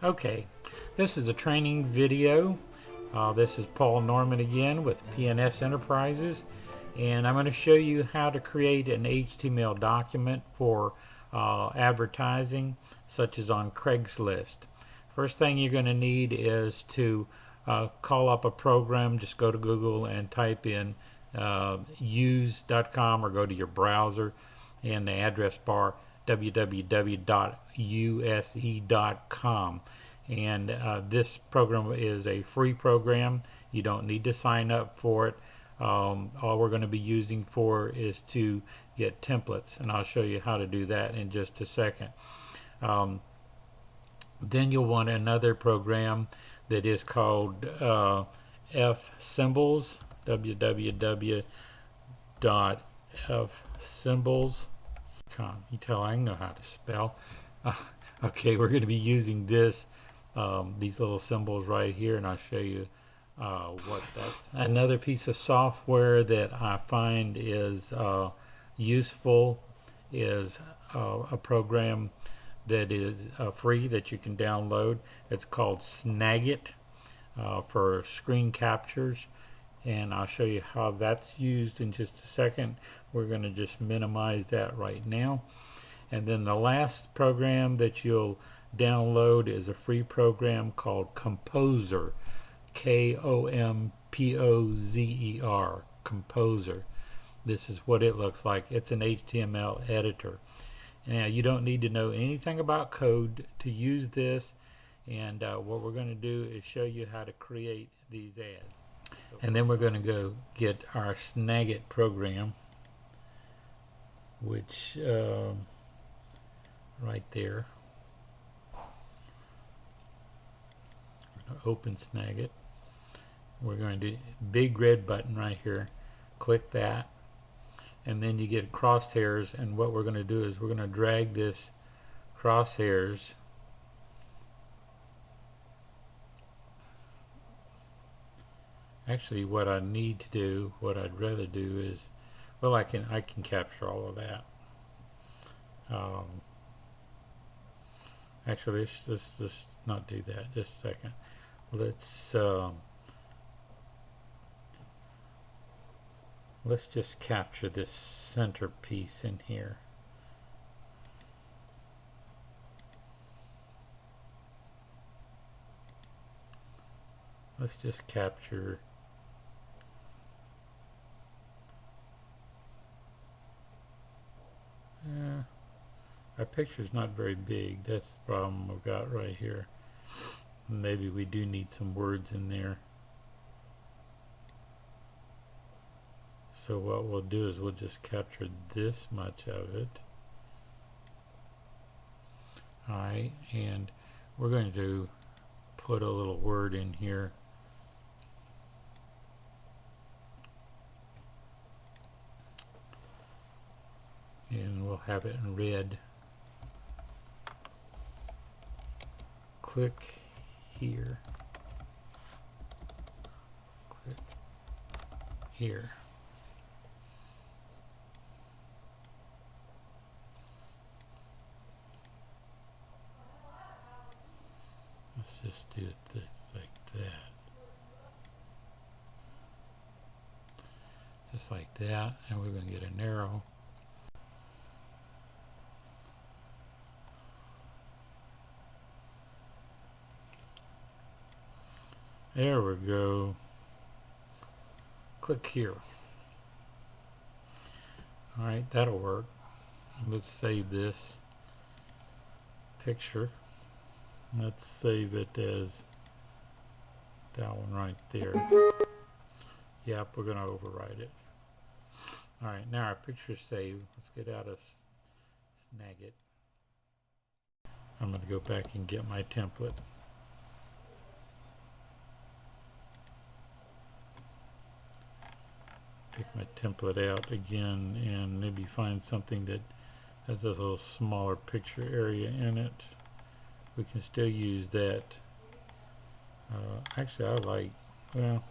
Okay, this is a training video. This is Paul Norman again with PNS Enterprises, and I'm going to show you how to create an HTML document for advertising, such as on Craigslist. First thing you're going to need is to call up a program. Just go to Google and type in use.com, or go to your browser in the address bar www.use.com. And this program is a free program. You don't need to sign up for it. All we're going to be using for is to get templates, and I'll show you how to do that in just a second. Then you'll want another program that is called F-Symbols, www.fsymbols.com. You tell I know how to spell. Okay, we're going to be using these little symbols right here, and I'll show you what that's. Another piece of software that I find is useful is a program that is free that you can download. It's called Snagit for screen captures, and I'll show you how that's used in just a second. We're going to just minimize that right now. And then the last program that you'll download is a free program called Composer, K-O-M-P-O-Z-E-R, Composer. This is what it looks like. It's an HTML editor. Now, you don't need to know anything about code to use this, and what we're going to do is show you how to create these ads. And then we're going to go get our Snagit program, which right there. We're going to open Snagit. We're going to do big red button right here. Click that, and then you get crosshairs, and what we're going to do is we're going to drag this crosshairs actually what I need to do, what I'd rather do is, well, I can capture all of that. Actually, let's not do that. Just a second. Let's just capture this center piece in here. Let's just capture our picture's not very big. That's the problem we've got right here. Maybe we do need some words in there. So what we'll do is we'll just capture this much of it. Alright, and we're going to put a little word in here. And we'll have it in red. Click here. Click here. Let's just do it like that. Just like that, and we're going to get an arrow. There we go. Click here. Alright, that'll work. Let's save this picture. Let's save it as that one right there. Yep, we're going to overwrite it. Alright, now our picture's saved. Let's get out of Snagit. I'm going to go back and get my template. Pick my template out again and maybe find something that has a little smaller picture area in it. We can still use that. Actually, I like, well,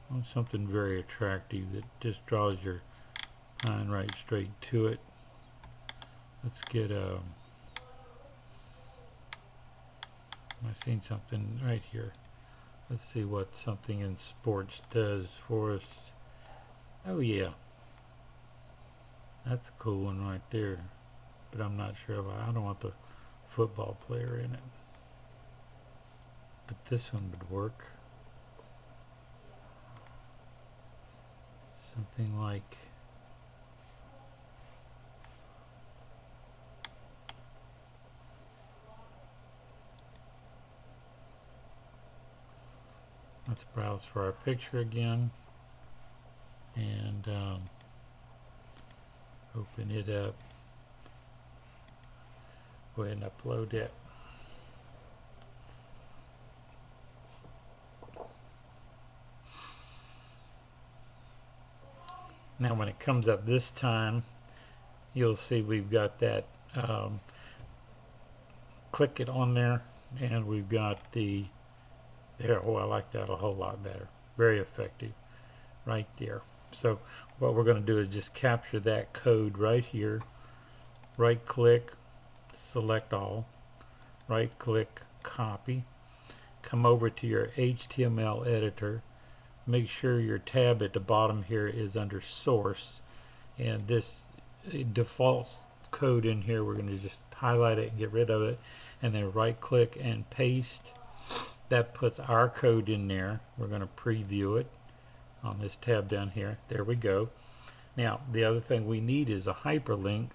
I want something very attractive that just draws your line right straight to it. let's get I've seen something right here. Let's see what something in sports does for us. Oh yeah, that's a cool one right there. But I'm not sure if I don't want the football player in it. But this one would work. Something like let's browse for our picture again and open it up. Go ahead and upload it. Now when it comes up this time, you'll see we've got that, click it on there, and we've got the, there, oh I like that a whole lot better. Very effective right there. So what we're going to do is just capture that code right here, right click, select all, right click, copy, come over to your HTML editor, make sure your tab at the bottom here is under source, and this default code in here we're going to just highlight it and get rid of it, and then right click and paste. That puts our code in there. We're going to preview it on this tab down here. There we go. Now the other thing we need is a hyperlink.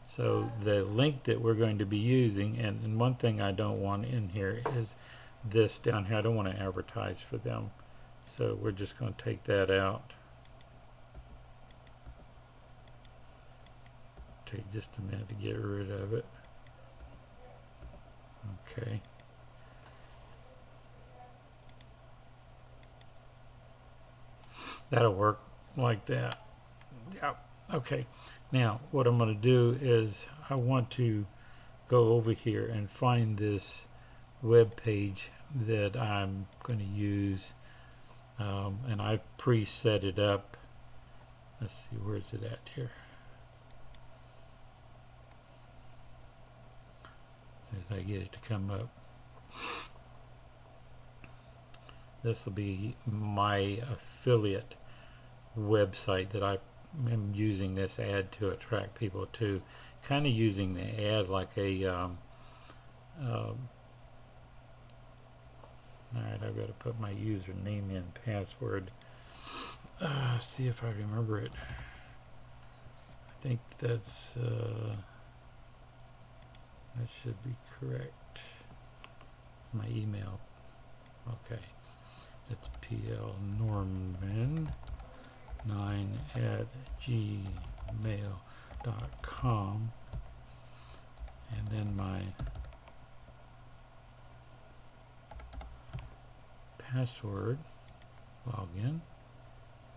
So the link that we're going to be using, and one thing I don't want in here is this down here. I don't want to advertise for them. So we're just going to take that out. Take just a minute to get rid of it. Okay. That'll work like that. Yep. Okay. Now what I'm going to do is I want to go over here and find this web page that I'm going to use, and I've preset it up. Let's see, where is it at here? As soon as I get it to come up, this will be my affiliate website that I am using this ad to attract people to. Kind of using the ad like a alright, I've got to put my username in, password. See if I remember it. I think that's that should be correct. My email. Okay. It's plnorman9@gmail.com, and then my password, login.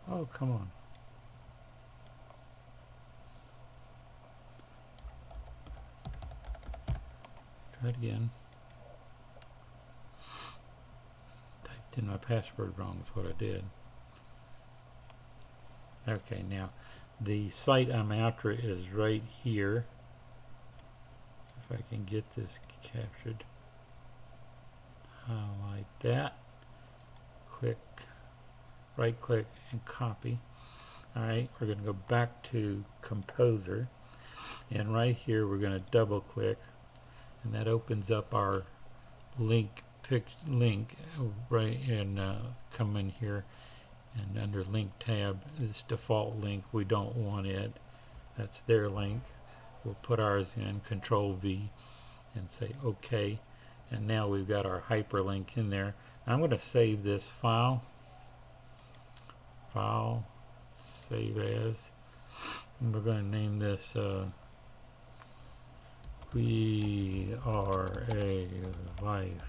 Oh, come on. Try it again. Typed in my password wrong is what I did. Okay, now the site I'm after is right here. If I can get this captured. Highlight that. Click, right click and copy. Alright, we're going to go back to Composer, and right here we're going to double click, and that opens up our link right, and come in here, and under link tab, this default link, we don't want it. That's their link. We'll put ours in, Control V, and say OK, and now we've got our hyperlink in there. I'm going to save this file, save as, and we're going to name this We Are a Lifestyle.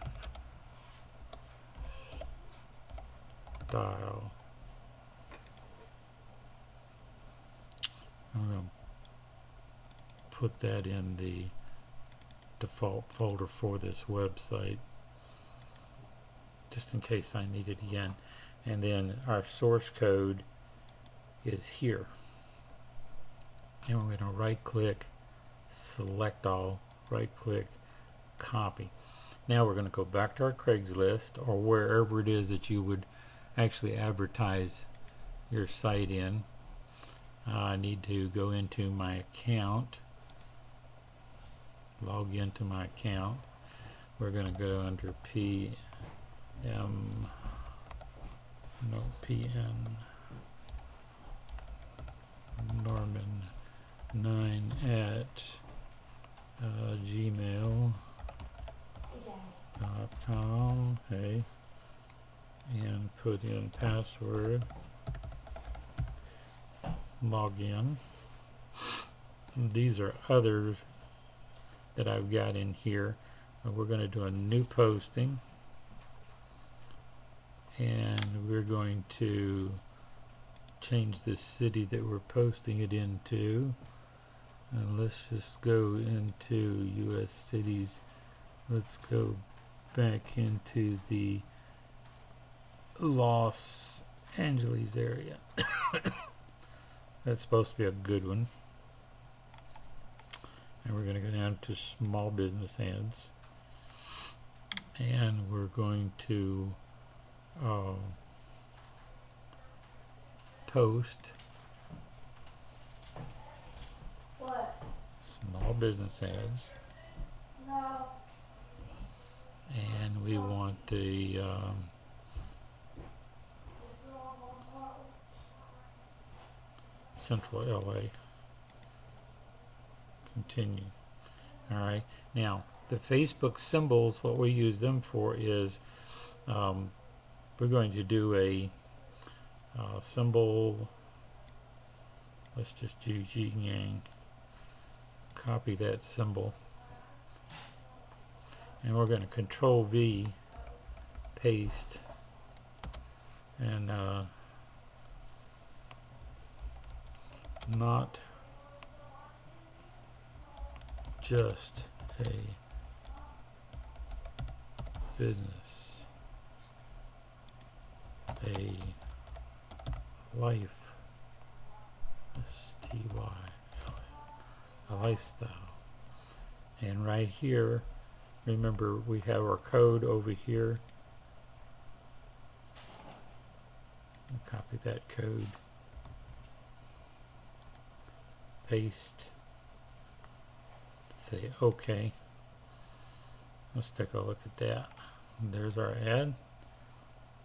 I'm going to put that in the default folder for this website, just in case I need it again. And then our source code is here. And we're going to right click, select all, right click, copy. Now we're going to go back to our Craigslist or wherever it is that you would actually advertise your site in. I need to go into my account, log into my account. We're going to go under PM, no, PN Norman 9 at gmail.com. Okay, and put in password, log in. These are others that I've got in here. We're going to do a new posting, and we're going to change the city that we're posting it into, and let's just go into US cities. Let's go back into the Los Angeles area. That's supposed to be a good one. And we're going to go down to small business ads, and we're going to post What? small business ads, No. and we want the Central LA. Continue. Alright, now the Facebook symbols, what we use them for is we're going to do a symbol. Let's just do yin yang. Copy that symbol, and we're going to Control V, paste, and not just a business, a life, STY, a lifestyle. And right here, remember we have our code over here. Copy that code, paste, say OK. Let's take a look at that. There's our ad.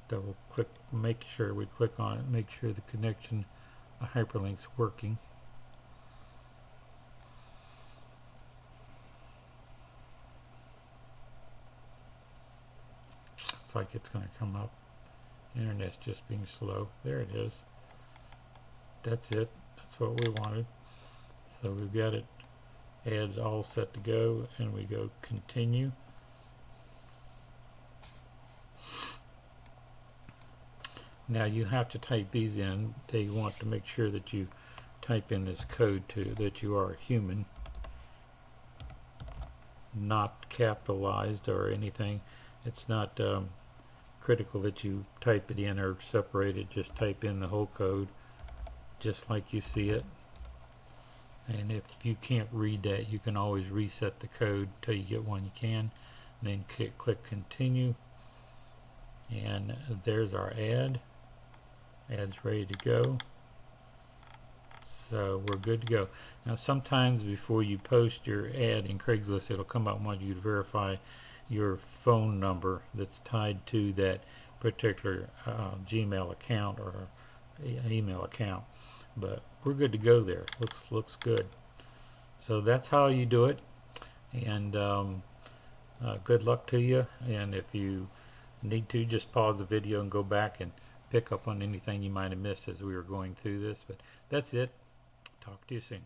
Double click, make sure we click on it, make sure the connection, the hyperlink's working. Looks like it's going to come up. Internet's just being slow. There it is. That's it. That's what we wanted. So we've got it, ads all set to go, and we go continue. Now you have to type these in. They want to make sure that you type in this code too, that you are a human, not capitalized or anything. It's not critical that you type it in or separate it. Just type in the whole code just like you see it. And if you can't read that, you can always reset the code till you get one you can. And then click continue, and there's our ad. Ad's ready to go. So we're good to go. Now sometimes before you post your ad in Craigslist, it'll come out and want you to verify your phone number that's tied to that particular Gmail account or email account. But we're good to go there. Looks good. So that's how you do it. And good luck to you. And if you need to, just pause the video and go back and pick up on anything you might have missed as we were going through this. But that's it. Talk to you soon.